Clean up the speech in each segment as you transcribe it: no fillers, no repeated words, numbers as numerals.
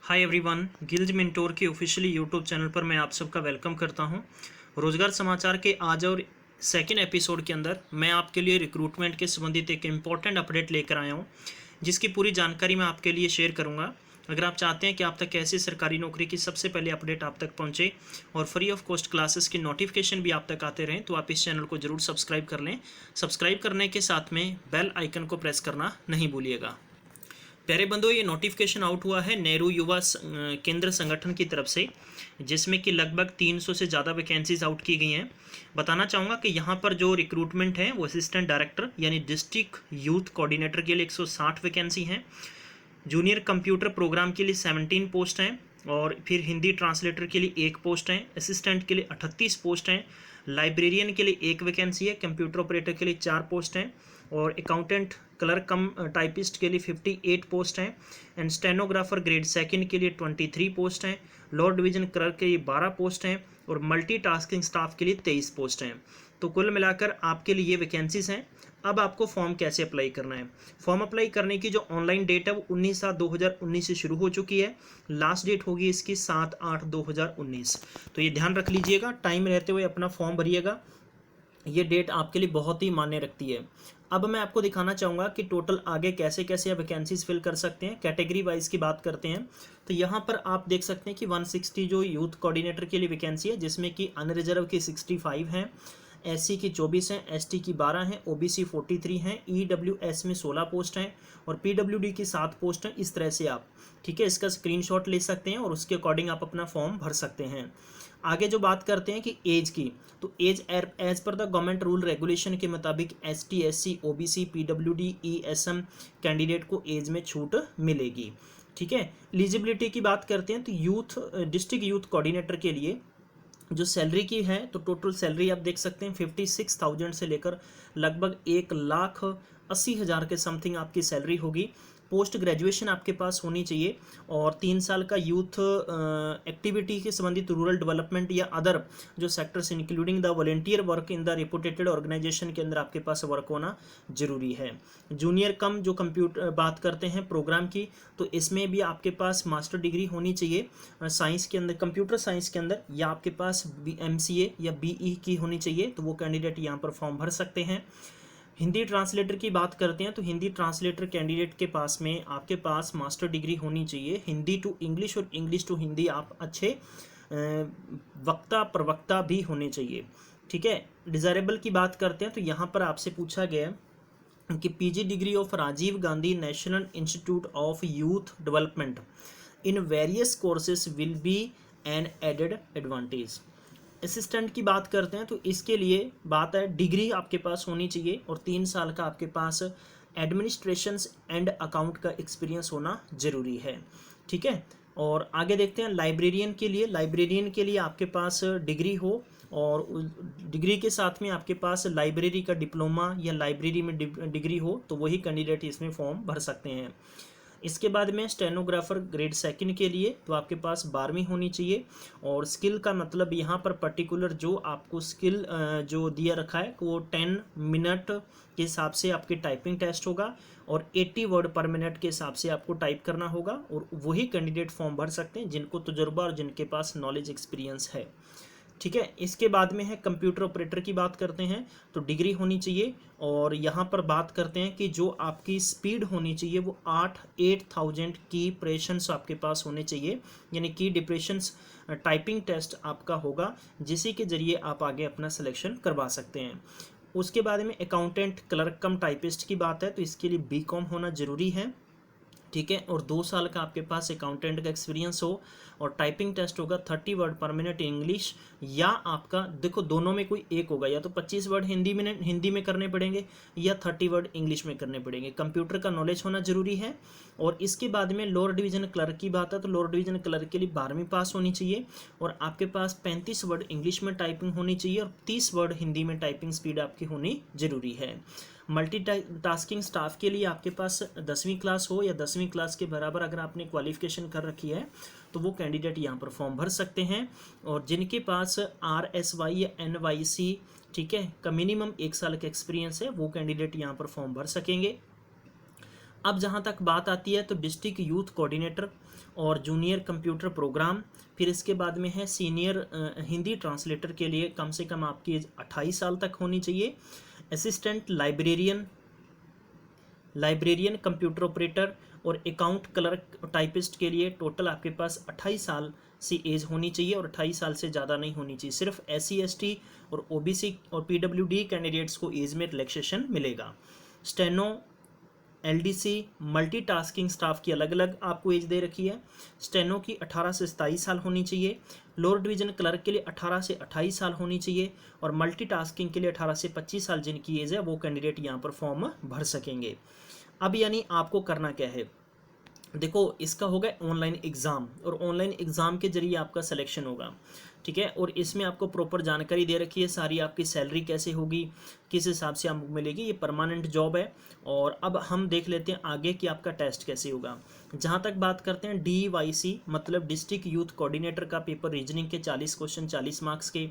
Hi everyone, गिल्ज mentor के officially YouTube channel पर मैं आप सबका वेलकम करता हूं। रोजगार समाचार के आज और सेकेंड एपिसोड के अंदर मैं आपके लिए रिक्रूटमेंट के संबंधित एक इम्पॉर्टेंट अपडेट लेकर आया हूं, जिसकी पूरी जानकारी मैं आपके लिए शेयर करूंगा। अगर आप चाहते हैं कि आप तक कैसे सरकारी नौकरी की सबसे पहले अपडेट आप तक पहुंचे और फ्री ऑफ कॉस्ट क्लासेस की नोटिफिकेशन भी आप तक आते रहें, तो आप इस चैनल को जरूर सब्सक्राइब कर लें। सब्सक्राइब करने के साथ में बेल आइकन को प्रेस करना नहीं भूलिएगा। प्यारे बंधुओं, ये नोटिफिकेशन आउट हुआ है नेहरू युवा केंद्र संगठन की तरफ से, जिसमें कि लगभग 300 से ज़्यादा वैकेंसीज आउट की गई हैं। बताना चाहूँगा कि यहाँ पर जो रिक्रूटमेंट है वो असिस्टेंट डायरेक्टर यानी डिस्ट्रिक्ट यूथ कोऑर्डिनेटर के लिए 160 वैकेंसी हैं। जूनियर कंप्यूटर प्रोग्राम के लिए 17 पोस्ट हैं और फिर हिंदी ट्रांसलेटर के लिए 1 पोस्ट है। असिस्टेंट के लिए 38 पोस्ट हैं। लाइब्रेरियन के लिए 1 वैकेंसी है। कंप्यूटर ऑपरेटर के लिए 4 पोस्ट हैं और अकाउंटेंट क्लर्क कम टाइपिस्ट के लिए 58 पोस्ट हैं एंड स्टेनोग्राफर ग्रेड सेकंड के लिए 23 पोस्ट हैं। लोअर डिवीजन क्लर्क के लिए 12 पोस्ट हैं और मल्टीटास्किंग स्टाफ के लिए 23 पोस्ट हैं। तो कुल मिलाकर आपके लिए ये वैकेंसीज हैं। अब आपको फॉर्म कैसे अप्लाई करना है? फॉर्म अप्लाई करने की जो ऑनलाइन डेट है वो 19/7/2019 से शुरू हो चुकी है। लास्ट डेट होगी इसकी 7/8/2019। तो ये ध्यान रख लीजिएगा, टाइम रहते हुए अपना फॉर्म भरिएगा। ये डेट आपके लिए बहुत ही मायने रखती है। अब मैं आपको दिखाना चाहूँगा कि टोटल आगे कैसे कैसे आप वैकेंसीज फिल कर सकते हैं। कैटेगरी वाइज की बात करते हैं तो यहाँ पर आप देख सकते हैं कि 160 जो यूथ कोऑर्डिनेटर के लिए वैकेंसी है, जिसमें कि अनरिजर्व की 65 हैं, एससी की 24 हैं, एसटी की 12 हैं, ओबीसी 43 हैं, ईडब्ल्यूएस में 16 पोस्ट हैं और पीडब्ल्यूडी की 7 पोस्ट हैं। इस तरह से आप इसका स्क्रीनशॉट ले सकते हैं और उसके अकॉर्डिंग आप अपना फॉर्म भर सकते हैं। आगे जो बात करते हैं कि एज की, तो एज एज पर द गवर्नमेंट रूल रेगुलेशन के मुताबिक ST, SC, OBC, PWD, ESM candidate को एज में छूट मिलेगी। एलिजिबिलिटी की बात करते हैं तो डिस्ट्रिक्ट यूथ कोऑर्डिनेटर के लिए जो सैलरी की है तो टोटल सैलरी आप देख सकते हैं 56,000 से लेकर लगभग 1,80,000 के समथिंग आपकी सैलरी होगी। पोस्ट ग्रेजुएशन आपके पास होनी चाहिए और 3 साल का यूथ एक्टिविटी के संबंधित रूरल डेवलपमेंट या अदर जो sectors including the volunteer work in the reported organisation के अंदर आपके पास वर्क होना जरूरी है। जूनियर कम जो कंप्यूटर बात करते हैं प्रोग्राम की, तो इसमें भी आपके पास मास्टर डिग्री होनी चाहिए साइंस के अंदर, कंप्यूटर साइंस के अंदर, या आपके पास MCA या BE की होनी चाहिए, तो वो कैंडिडेट यहाँ पर फॉर्म भर सकते हैं। हिंदी ट्रांसलेटर की बात करते हैं तो हिंदी ट्रांसलेटर कैंडिडेट के पास में आपके पास मास्टर डिग्री होनी चाहिए। हिंदी टू इंग्लिश और इंग्लिश टू हिंदी आप अच्छे वक्ता प्रवक्ता भी होने चाहिए। डिज़ायरेबल की बात करते हैं तो यहाँ पर आपसे पूछा गया कि PG degree of Rajiv Gandhi National Institute of Youth Development in various courses will be an added advantage. Assistant की बात करते हैं तो इसके लिए बात है डिग्री आपके पास होनी चाहिए और 3 साल का आपके पास एडमिनिस्ट्रेशन एंड अकाउंट का एक्सपीरियंस होना जरूरी है। और आगे देखते हैं लाइब्रेरियन के लिए आपके पास डिग्री हो और डिग्री के साथ में आपके पास लाइब्रेरी का डिप्लोमा या लाइब्रेरी में डिग्री हो, तो वही कैंडिडेट इसमें फॉर्म भर सकते हैं। इसके बाद में स्टेनोग्राफर ग्रेड सेकंड के लिए तो आपके पास 12वीं होनी चाहिए और स्किल का मतलब यहाँ पर पर्टिकुलर जो आपको स्किल जो दिया रखा है वो 10 मिनट के हिसाब से आपके टाइपिंग टेस्ट होगा और 80 वर्ड पर मिनट के हिसाब से आपको टाइप करना होगा और वही कैंडिडेट फॉर्म भर सकते हैं जिनको तजुर्बा और जिनके पास नॉलेज एक्सपीरियंस है। इसके बाद में है कंप्यूटर ऑपरेटर की बात करते हैं तो डिग्री होनी चाहिए और यहाँ पर बात करते हैं कि जो आपकी स्पीड होनी चाहिए वो 8,000 की प्रेशंस आपके पास होने चाहिए, यानी की डिप्रेशंस टाइपिंग टेस्ट आपका होगा, जिसी के जरिए आप आगे अपना सिलेक्शन करवा सकते हैं। उसके बाद में अकाउंटेंट क्लर्क कम टाइपिस्ट की बात है तो इसके लिए BCom होना जरूरी है। और 2 साल का आपके पास अकाउंटेंट का एक्सपीरियंस हो और टाइपिंग टेस्ट होगा 30 वर्ड पर मिनट इंग्लिश, या आपका देखो दोनों में कोई एक होगा, या तो 25 वर्ड हिंदी में करने पड़ेंगे या 30 वर्ड इंग्लिश में करने पड़ेंगे। कंप्यूटर का नॉलेज होना जरूरी है। और इसके बाद में लोअर डिवीजन क्लर्क की बात है तो लोअर डिवीजन क्लर्क के लिए 12वीं पास होनी चाहिए और आपके पास 35 वर्ड इंग्लिश में टाइपिंग होनी चाहिए और 30 वर्ड हिंदी में टाइपिंग स्पीड आपकी होनी जरूरी है। मल्टीटास्किंग स्टाफ के लिए आपके पास 10वीं क्लास हो या 10वीं क्लास के बराबर अगर आपने क्वालिफिकेशन कर रखी है तो वो कैंडिडेट यहाँ पर फॉर्म भर सकते हैं। और जिनके पास RSY या NYC का मिनिमम 1 साल का एक्सपीरियंस है वो कैंडिडेट यहाँ पर फॉर्म भर सकेंगे। अब जहाँ तक बात आती है तो डिस्ट्रिक्ट यूथ कोऑर्डिनेटर और जूनियर कंप्यूटर प्रोग्राम, फिर इसके बाद में है सीनियर हिंदी ट्रांसलेटर के लिए कम से कम आपकी एज 28 साल तक होनी चाहिए। असिस्टेंट लाइब्रेरियन कंप्यूटर ऑपरेटर और अकाउंट क्लर्क टाइपिस्ट के लिए टोटल आपके पास 28 साल सी एज होनी चाहिए और 28 साल से ज़्यादा नहीं होनी चाहिए। सिर्फ SC ST और OBC और PWD कैंडिडेट्स को एज में रिलैक्सेशन मिलेगा। स्टेनो LDC मल्टीटास्किंग स्टाफ की अलग अलग आपको एज दे रखी है। स्टेनो की 18 से 27 साल होनी चाहिए। लोअर डिवीजन क्लर्क के लिए 18 से 28 साल होनी चाहिए और मल्टीटास्किंग के लिए 18 से 25 साल जिनकी एज है वो कैंडिडेट यहाँ पर फॉर्म भर सकेंगे। अब यानी आपको करना क्या है, देखो इसका होगा ऑनलाइन एग्ज़ाम और ऑनलाइन एग्ज़ाम के जरिए आपका सिलेक्शन होगा, ठीक है। और इसमें आपको प्रॉपर जानकारी दे रखी है सारी, आपकी सैलरी कैसे होगी, किस हिसाब से आपको मिलेगी, ये परमानेंट जॉब है। और अब हम देख लेते हैं आगे कि आपका टेस्ट कैसे होगा। जहाँ तक बात करते हैं DYC मतलब डिस्ट्रिक्ट यूथ कोऑर्डिनेटर का पेपर रीजनिंग के 40 क्वेश्चन 40 मार्क्स के,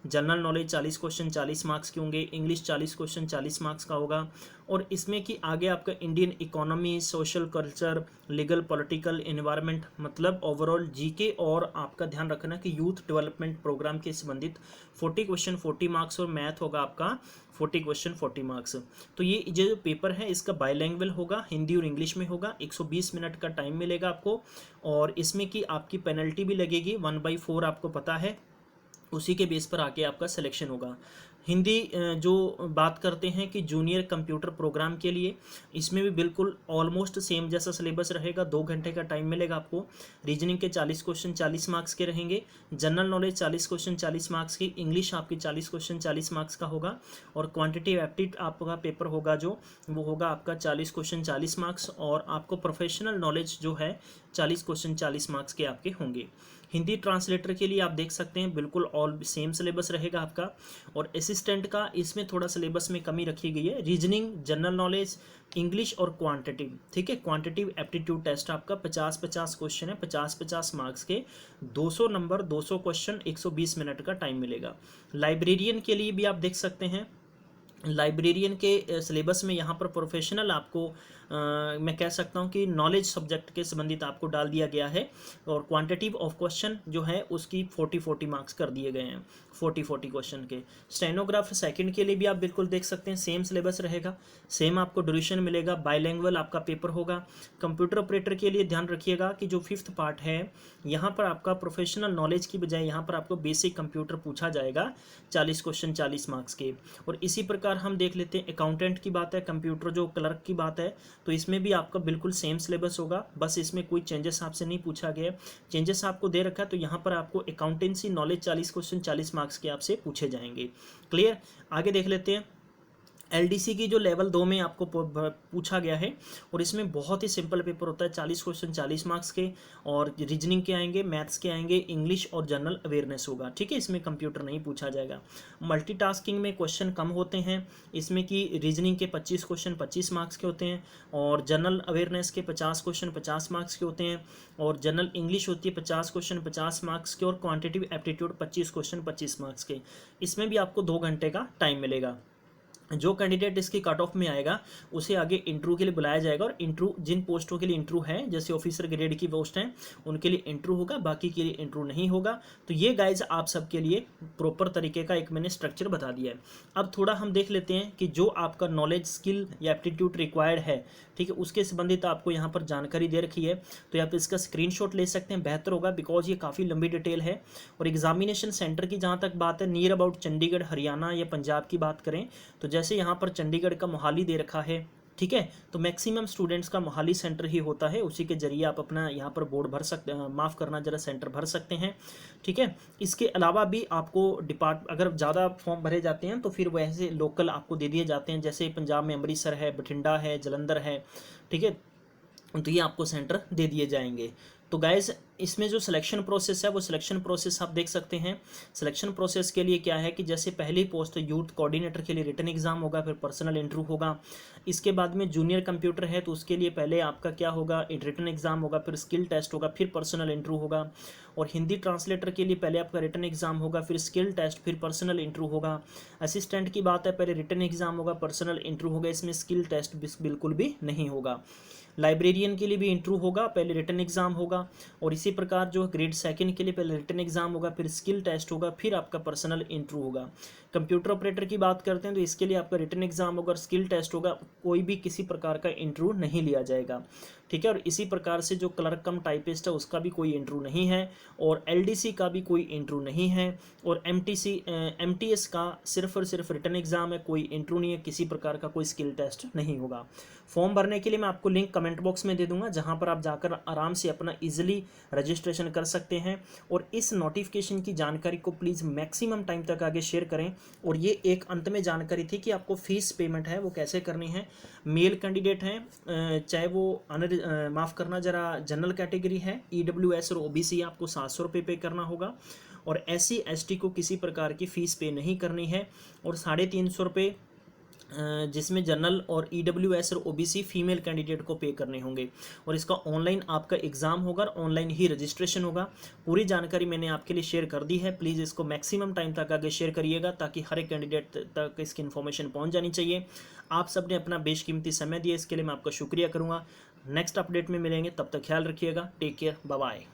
जनरल नॉलेज 40 क्वेश्चन 40 मार्क्स के होंगे, इंग्लिश 40 क्वेश्चन 40 मार्क्स का होगा। और इसमें कि आगे आपका Indian economy, social culture, legal, political, environment मतलब ओवरऑल GK और आपका ध्यान रखना कि यूथ डेवलपमेंट प्रोग्राम के संबंधित 40 क्वेश्चन 40 मार्क्स और मैथ होगा आपका 40 क्वेश्चन 40 मार्क्स। तो ये जो पेपर है इसका बाईलैंग्वेज होगा, हिंदी और इंग्लिश में होगा। 120 मिनट का टाइम मिलेगा आपको और इसमें कि आपकी पेनल्टी भी लगेगी 1/4 आपको पता है, उसी के बेस पर आके आपका सिलेक्शन होगा। हिंदी जो बात करते हैं कि जूनियर कंप्यूटर प्रोग्राम के लिए, इसमें भी बिल्कुल ऑलमोस्ट सेम जैसा सिलेबस रहेगा। 2 घंटे का टाइम मिलेगा आपको। रीजनिंग के 40 क्वेश्चन 40 मार्क्स के रहेंगे, जनरल नॉलेज 40 क्वेश्चन 40 मार्क्स की, इंग्लिश आपकी 40 क्वेश्चन 40 मार्क्स का होगा और क्वांटिटेटिव एप्टीट्यूड आपका पेपर होगा जो वो होगा आपका 40 क्वेश्चन 40 मार्क्स और आपको प्रोफेशनल नॉलेज जो है 40 क्वेश्चन 40 मार्क्स के आपके होंगे। हिंदी ट्रांसलेटर के लिए आप देख सकते हैं बिल्कुल ऑल सेम सिलेबस रहेगा आपका। और असिस्टेंट का इसमें थोड़ा सिलेबस में कमी रखी गई है, रीजनिंग, जनरल नॉलेज, इंग्लिश और क्वांटिटिव, ठीक है। क्वांटिटिव एप्टीट्यूड टेस्ट आपका 50-50 क्वेश्चन है, 50-50 मार्क्स के, 200 नंबर, 200 क्वेश्चन, 120 मिनट का टाइम मिलेगा। लाइब्रेरियन के लिए भी आप देख सकते हैं, लाइब्रेरियन के सिलेबस में यहाँ पर प्रोफेशनल आपको मैं कह सकता हूँ कि नॉलेज सब्जेक्ट के संबंधित आपको डाल दिया गया है और क्वांटिटी ऑफ क्वेश्चन जो है उसकी 40-40 मार्क्स कर दिए गए हैं, 40-40 क्वेश्चन के। स्टेनोग्राफर सेकंड के लिए भी आप बिल्कुल देख सकते हैं सेम सिलेबस रहेगा, सेम आपको ड्यूरेशन मिलेगा, बाईलैंग्वेज आपका पेपर होगा। कंप्यूटर ऑपरेटर के लिए ध्यान रखिएगा कि जो 5th पार्ट है यहाँ पर आपका प्रोफेशनल नॉलेज की बजाय यहाँ पर आपको बेसिक कंप्यूटर पूछा जाएगा 40 क्वेश्चन 40 मार्क्स के। और इसी प्रकार हम देख लेते हैं अकाउंटेंट की बात है, कंप्यूटर जो क्लर्क की बात है, तो इसमें भी आपका बिल्कुल सेम सिलेबस होगा, बस इसमें कोई चेंजेस आपसे नहीं पूछा गया। चेंजेस आपको दे रखा है तो यहाँ पर आपको अकाउंटेंसी नॉलेज 40 क्वेश्चन 40 मार्क्स के आपसे पूछे जाएंगे। क्लियर, आगे देख लेते हैं। LDC की जो लेवल 2 में आपको पूछा गया है और इसमें बहुत ही सिंपल पेपर होता है, 40 क्वेश्चन 40 मार्क्स के और रीजनिंग के आएंगे, मैथ्स के आएंगे, इंग्लिश और जनरल अवेयरनेस होगा, ठीक है। इसमें कंप्यूटर नहीं पूछा जाएगा। मल्टीटास्किंग में क्वेश्चन कम होते हैं, इसमें कि रीजनिंग के 25 क्वेश्चन 25 मार्क्स के होते हैं और जनरल अवेयरनेस के 50 क्वेश्चन 50 मार्क्स के होते हैं और जनरल इंग्लिश होती है 50 क्वेश्चन 50 मार्क्स के और क्वान्टिटिव एप्टीट्यूड 25 क्वेश्चन 25 मार्क्स के। इसमें भी आपको 2 घंटे का टाइम मिलेगा। जो कैंडिडेट इसकी कट ऑफ में आएगा उसे आगे इंटरव्यू के लिए बुलाया जाएगा और इंटरव्यू जिन पोस्टों के लिए इंटरव्यू है, जैसे ऑफिसर ग्रेड की पोस्ट हैं उनके लिए इंटरव्यू होगा, बाकी के लिए इंटरव्यू नहीं होगा। तो ये गाइज आप सबके लिए प्रॉपर तरीके का एक मैंने स्ट्रक्चर बता दिया है। अब थोड़ा हम देख लेते हैं कि जो आपका नॉलेज, स्किल या एप्टीट्यूड रिक्वायर्ड है, ठीक है, उसके संबंधित आपको यहाँ पर जानकारी दे रखी है, तो आप इसका स्क्रीनशॉट ले सकते हैं, बेहतर होगा बिकॉज ये काफ़ी लंबी डिटेल है। और एग्जामिनेशन सेंटर की जहाँ तक बात है, नियर अबाउट चंडीगढ़, हरियाणा या पंजाब की बात करें तो जैसे यहाँ पर चंडीगढ़ का मोहाली दे रखा है, ठीक है, तो मैक्सिमम स्टूडेंट्स का मोहाली सेंटर ही होता है, उसी के जरिए आप अपना यहाँ पर बोर्ड भर सकते हैं, माफ़ करना जरा सेंटर भर सकते हैं, ठीक है। इसके अलावा भी आपको अगर ज़्यादा फॉर्म भरे जाते हैं तो फिर वैसे लोकल आपको दे दिए जाते हैं, जैसे पंजाब में अमृतसर है, बठिंडा है, जलंधर है, ठीक है, तो ये आपको सेंटर दे दिए जाएंगे। तो गाइज इसमें जो सिलेक्शन प्रोसेस है वो सिलेक्शन प्रोसेस आप देख सकते हैं। सिलेक्शन प्रोसेस के लिए क्या है कि जैसे पहली पोस्ट यूथ कोऑर्डिनेटर के लिए रिटन एग्जाम होगा, फिर पर्सनल इंटरव्यू होगा। इसके बाद में जूनियर कंप्यूटर है तो उसके लिए पहले आपका क्या होगा, रिटन एग्जाम होगा, फिर स्किल टेस्ट होगा, फिर पर्सनल इंटरव्यू होगा। और हिंदी ट्रांसलेटर के लिए पहले आपका रिटन एग्जाम होगा, फिर स्किल टेस्ट, फिर पर्सनल इंटरव्यू होगा। असिस्टेंट की बात है, पहले रिटन एग्जाम होगा, पर्सनल इंटरव्यू होगा, इसमें स्किल टेस्ट बिल्कुल भी नहीं होगा। लाइब्रेरियन के लिए भी इंटरव्यू होगा, पहले रिटन एग्जाम होगा। और इसी प्रकार जो ग्रेड सेकंड के लिए पहले रिटन एग्जाम होगा, फिर स्किल टेस्ट होगा, फिर आपका पर्सनल इंटरव्यू होगा। कंप्यूटर ऑपरेटर की बात करते हैं तो इसके लिए आपका रिटन एग्जाम होगा और स्किल टेस्ट होगा, कोई भी किसी प्रकार का इंटरव्यू नहीं लिया जाएगा, ठीक है। और इसी प्रकार से जो क्लर्क कम टाइपिस्ट है उसका भी कोई इंटरव्यू नहीं है, और एलडीसी का भी कोई इंटरव्यू नहीं है, और एमटीएस का सिर्फ और सिर्फ रिटन एग्जाम है, कोई इंटरव्यू नहीं है, किसी प्रकार का कोई स्किल टेस्ट नहीं होगा। फॉर्म भरने के लिए मैं आपको लिंक कमेंट बॉक्स में दे दूंगा, जहां पर आप जाकर आराम से अपना इजीली रजिस्ट्रेशन कर सकते हैं। और इस नोटिफिकेशन की जानकारी को प्लीज़ मैक्सिमम टाइम तक आगे शेयर करें। और ये एक अंत में जानकारी थी कि आपको फीस पेमेंट है वो कैसे करनी है। मेल कैंडिडेट हैं, चाहे वो माफ़ करना ज़रा जनरल कैटेगरी है, ईडब्ल्यूएस और ओबीसी, आपको 700 रुपये पे करना होगा। और SC ST को किसी प्रकार की फ़ीस पे नहीं करनी है। और 350 रुपये जिसमें जनरल और ईडब्ल्यूएस और ओबीसी फीमेल कैंडिडेट को पे करने होंगे। और इसका ऑनलाइन आपका एग्ज़ाम होगा, ऑनलाइन ही रजिस्ट्रेशन होगा। पूरी जानकारी मैंने आपके लिए शेयर कर दी है, प्लीज़ इसको मैक्सिमम टाइम तक आगे शेयर करिएगा ताकि हर एक कैंडिडेट तक इसकी इन्फॉर्मेशन पहुंच जानी चाहिए। आप सब ने अपना बेशकीमती समय दिया, इसके लिए मैं आपका शुक्रिया करूँगा। नेक्स्ट अपडेट में मिलेंगे, तब तक ख्याल रखिएगा। Take care, bye bye.